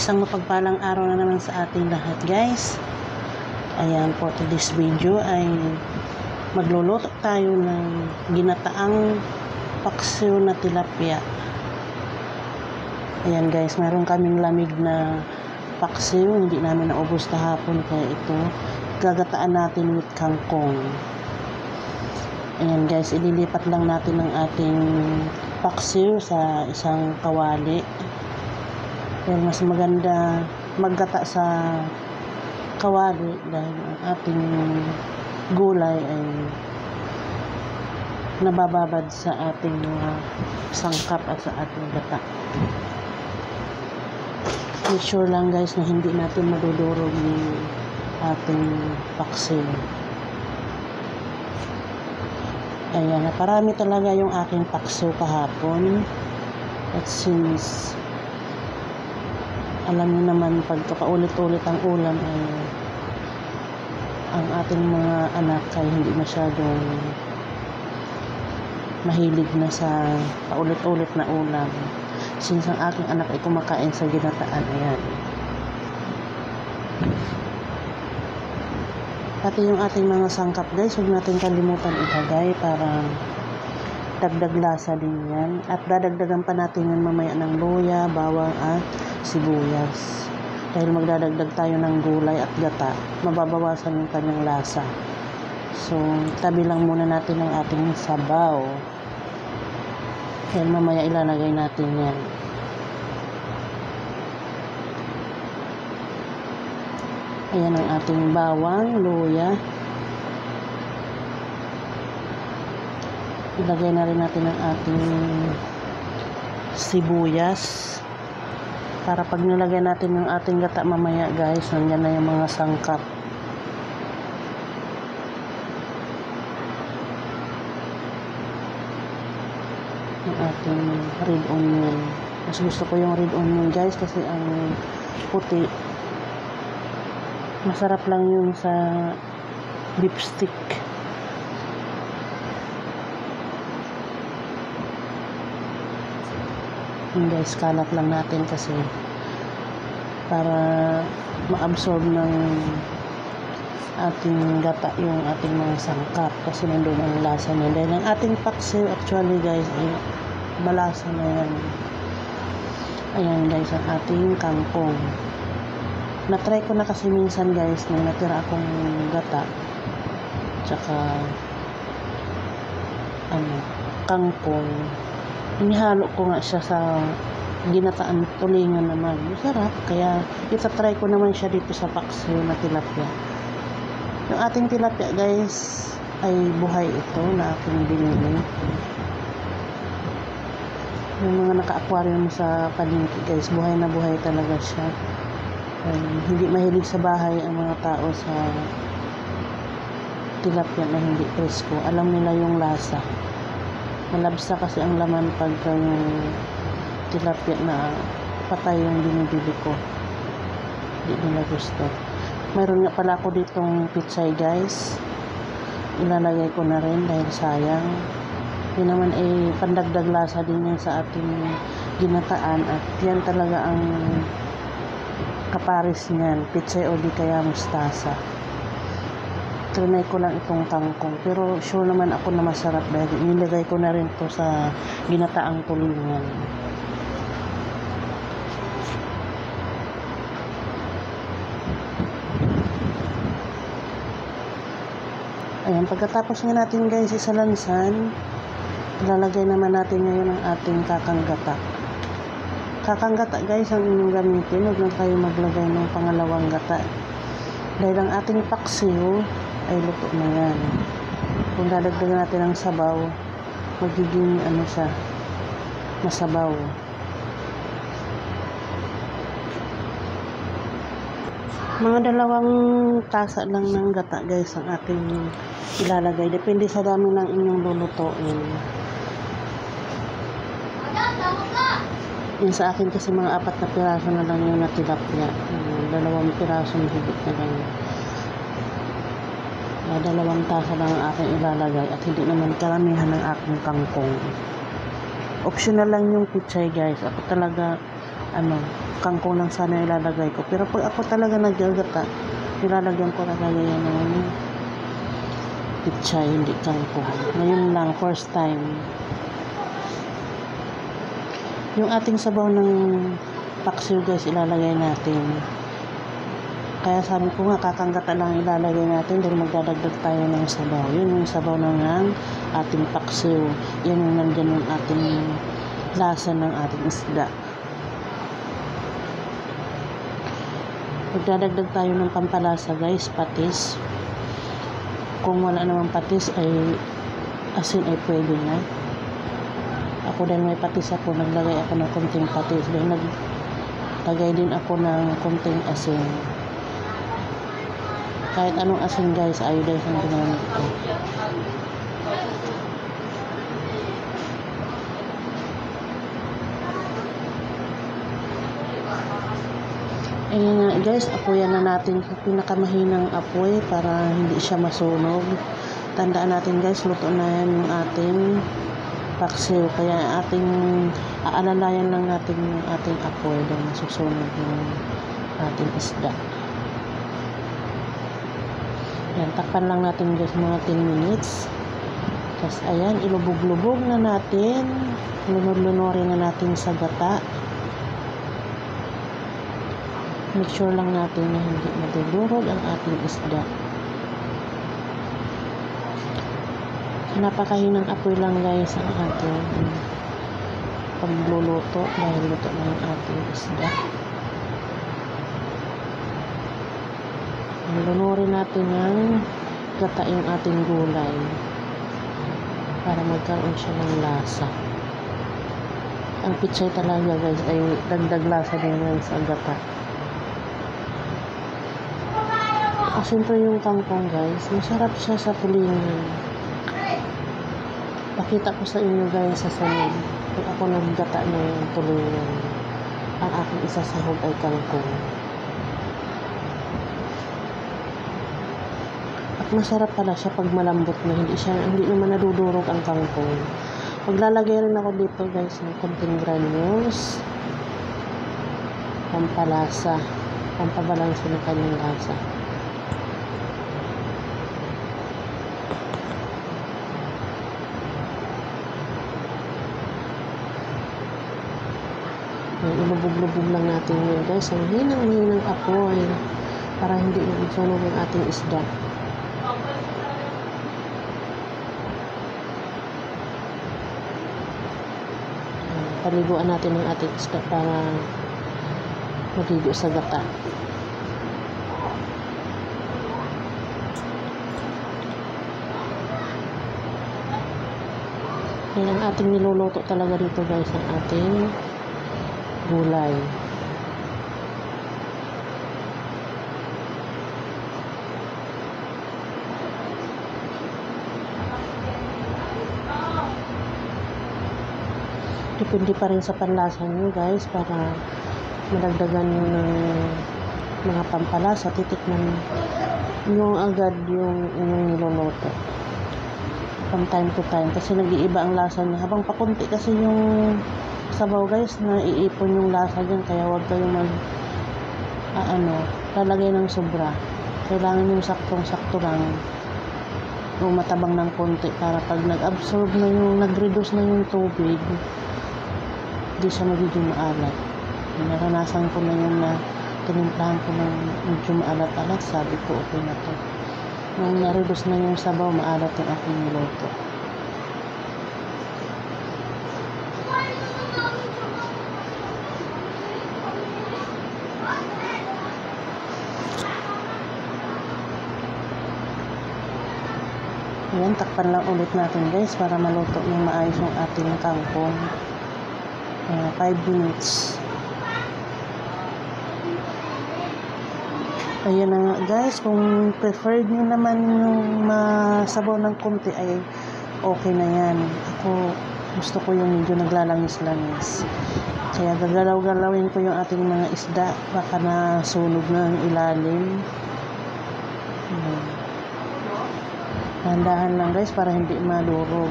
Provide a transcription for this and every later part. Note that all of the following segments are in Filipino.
Isang mapagpalang araw na naman sa ating lahat, guys. Ayan po, today's video ay magluluto tayo ng ginataang paksiw na tilapia. Ayan guys, meron kaming lamig na paksiw, hindi namin naubos kahapon, kaya ito gagataan natin with kangkong. Ayan guys, ililipat lang natin ang ating paksiw sa isang kawali. Pero mas maganda maggata sa kawali dahil ang ating gulay ay nabababad sa ating sangkap at sa ating gata. Make sure lang guys na hindi natin madudurog yung ating paksiw. Ayan, naparami talaga yung aking paksiw kahapon. At since alam niyo naman, pagka paulit-ulit ang ulam ay ang ating mga anak ay hindi masyadong mahilig na sa paulit-ulit na ulam. Since ang aking anak ay kumakain sa ginataan, ayan. Pati yung ating mga sangkap guys, huwag natin kalimutan ilagay para dagdag lasa din yan. At dadagdagan pa natin yan mamaya ng luya, bawang at sibuyas. Dahil magdadagdag tayo ng gulay at gata, mababawasan yung kanyang lasa. So, tabi lang muna natin ang ating sabaw. Dahil mamaya ilalagay natin yan. Ayan ang ating bawang, luya. Ilagay na rin natin ang ating sibuyas. Para pag nilagay natin yung ating gata mamaya guys, nandiyan na yung mga sangkap. Yung ating red onion. Mas gusto ko yung red onion guys kasi ang puti, masarap lang yun sa beef stick. Guys, kalat lang natin kasi para ma-absorb ng ating gata yung ating mga sangkap kasi nandun ang lasa niya. Dahil ang ating paksiw actually guys ay malasa na yan. Ayan guys, ang ating kangkong. Na-try ko na kasi minsan guys nung natira akong gata tsaka kangkong. Inihalo ko nga siya sa ginataan tulingan naman. Masarap. Kaya itatry ko naman siya dito sa paksiw na tilapia. Yung ating tilapia guys ay buhay ito na aking binili. Yung mga naka-aquarium sa palengke guys, buhay na buhay talaga siya. Hindi mahilig sa bahay ang mga tao sa tilapia na hindi presko. Alam nila yung lasa. Malabsa kasi ang laman pagka yung tilapia na patay yung binibili ko. Hindi nila gusto. Mayroon nga pala ako ditong pitsay guys. Ilalagay ko na rin dahil sayang. Yun naman ay pandagdag lasa din yan sa ating ginataan. At yan talaga ang kaparis niyan. Pitsay o di kaya mustasa. Trinay ko lang itong kangkong, pero sure naman ako na masarap dahil nilagay ko na rin to sa ginataang tulingan. Ayan, pagkatapos nga natin guys isalansan, ilalagay naman natin ngayon ang ating kakanggata. Kakanggata guys ang inyong gamitin, huwag lang kayo maglagay ng pangalawang gata. Dahil ang ating paksiw ay luto na yan. Kung dadagdagan natin ang sabaw, magiging siya, masabaw. Mga 2 tasa lang ng gata guys ang ating ilalagay. Depende sa dami ng inyong lulutuin. Yung sa akin kasi mga 4 na piraso na lang yung natilapia. 2 piraso na higit na lang. 2 tasa lang ang aking ilalagay at hindi naman karamihan ng aking kangkong. Optional lang yung pitsay guys. Ako talaga kangkong lang sana ilalagay ko. Pero pag ako talaga naggagata, nilalagyan ko talaga yan ng pichay, hindi kangkong. Ngayon lang, first time. Yung ating sabaw ng paksiw guys, ilalagay natin. Kaya sabi ko nga, kakanggata lang ilalagay natin dahil magdadagdag tayo ng sabaw. Yun yung sabaw ng ating paksiw. Yan yung nandyan yung ating lasa ng ating isda. Magdadagdag tayo ng pampalasa guys, patis. Kung wala namang patis ay asin ay pwede na. Ako dahil may patis ako, naglagay ako ng konting patis. Dahil naglagay din ako ng konting asin. Kahit anong asin guys, iodized ang ginamit ko. Ayan nga guys, apoyan na natin sa pinakamahinang apoy para hindi siya masunog. Tandaan natin guys, luto na yan yung ating paksiw. Kaya aalalayan lang natin yung ating apoy dahil masusunog yung ating isda. Ayan, takpan lang natin guys mga 10 minutes. Tapos ayan, ilubog-lubog na natin. Lunod-lunorin na natin sa gata. Make sure lang natin na hindi madudurog ang ating isda. Napakahinang apoy lang guys ang ating pagluluto dahil luto na yung ating isda. Lunurin natin ng gata yung ating gulay para magkaroon siya ng lasa. Ang pichay talaga guys ay dagdag lasa din yan sa gata. Siyempre yung kangkong guys, masarap siya sa tulingan. Pakita ko sa inyo guys sa sunod. Pag ako naggata ng tulingan, ang aking isasahog ay kangkong. At masarap pala siya pag malambot na, hindi naman nadudurog ang kangkong. Maglalagay rin ako dito guys ng konting granules, pampalasa, pampabalanse ng kanyang lasa. Ilubog-lubog lang natin yun guys. Ang hinang apoy para hindi masunog ang ating isda. Paliguan natin ang ating isda para magigo sa gata. Yan ang ating niluluto talaga dito guys, ang ating gulay. Depende pa rin sa panlasa nyo guys para madagdagan nyo ng mga pampalasa. Titikman nyo agad yung inyong niluluto from time to time kasi nag-iiba ang lasa niya. Habang pakunti kasi yung sabaw guys, naiipon yung lasa dyan, kaya huwag kayong lalagay ng sobra. Kailangan yung saktong-sakto lang o matabang ng konti para pag nag-absorb na yung, nag-reduce na yung tubig, hindi siya magiging maalat. Naranasan ko na yun na tinimplahan ko ng medyo maalat-alat, sabi ko okay na to. Nung na-reduce na yung sabaw, maalat yung aking niluto. Ayan, takpan lang ulit natin guys para maluto ng maayos yung ating kangkong. 5 minutes. Ayan na nga guys, kung preferred nyo naman yung masabaw ng konti ay okay na yan. Ako gusto ko yung medyo naglalangis-langis. Kaya gagalaw-galawin ko yung ating mga isda, baka nasunog na ang ilalim. Dahan-dahan lang guys para hindi madurog.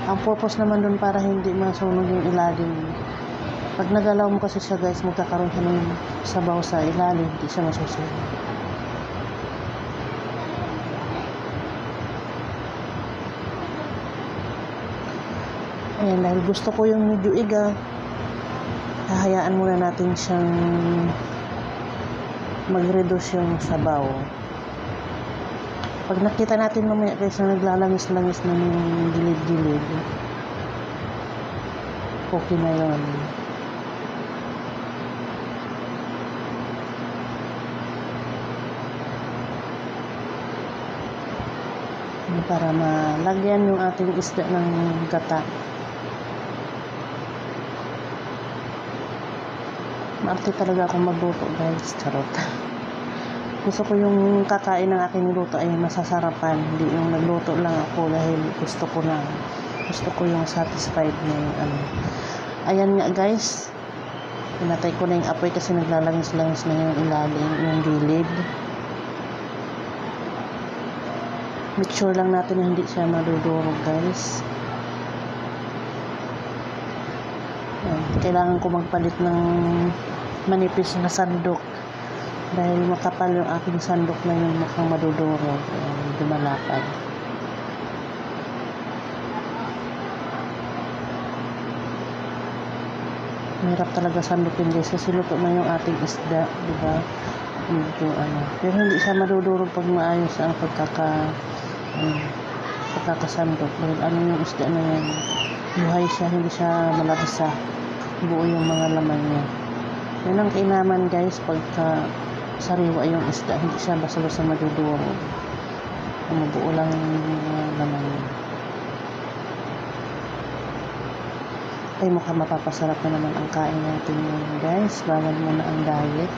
Ang purpose naman dun para hindi masunog yung ilalim. Pag nagalaw mo kasi siya guys, magkakaroon siya ng sabaw sa ilalim, hindi siya masusunod. Ayan, dahil gusto ko yung medyo iga, hahayaan muna natin siyang mag-reduce yung sabaw. Pag nakita natin mamaya guys na naglalangis-langis na yung gilid-gilid, okay na yun. Para malagyan yung ating isda ng gata. Maarte talaga akong magluto guys, charot. Gusto ko yung kakain ng aking niluto ay masasarapan, hindi yung nagluto lang ako dahil gusto ko yung satisfied na yung ano. Ayan nga guys, pinatay ko na yung apoy kasi naglalangis-langis na yung ilalim, yung gilid. Make sure lang natin na hindi siya madudurog guys. Kailangan ko magpalit ng manipis na sandok dahil makapal yung aking sandok na yung mukhang madudurog, dumalapad. Mahirap talaga sandukin guys kasi luto na yung ating isda, diba? Medyo pero hindi siya madudurog pag maayos ang pagkakasandok dahil yung isda na yan, buhay siya, hindi siya malabsa, buo yung mga laman niya. Yan ang kainaman guys pagka sariwa yung isda, hindi siya basta-basta madudurog, mabuo lang yung mga laman niya. Ay mukhang mapapasarap na naman ang kain natin ngayon guys, bawal muna ang diet.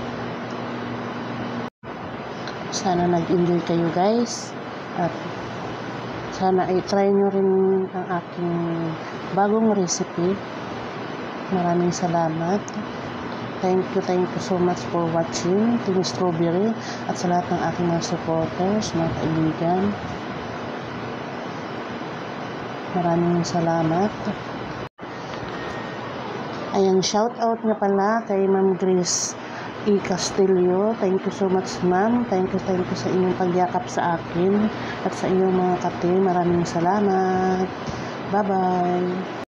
Sana nag-enjoy kayo guys at sana i-try nyo rin ang aking bagong recipe. Maraming salamat. Thank you so much for watching Team Strawberry at sa lahat ng aking mga supporters, mga kaibigan. Maraming salamat. Ayan, shout out nga pala kay Ma'am Grace E. Castillo. Thank you so much ma'am. Thank you sa inyong pagyakap sa akin at sa inyong mga kate. Maraming salamat. Bye bye.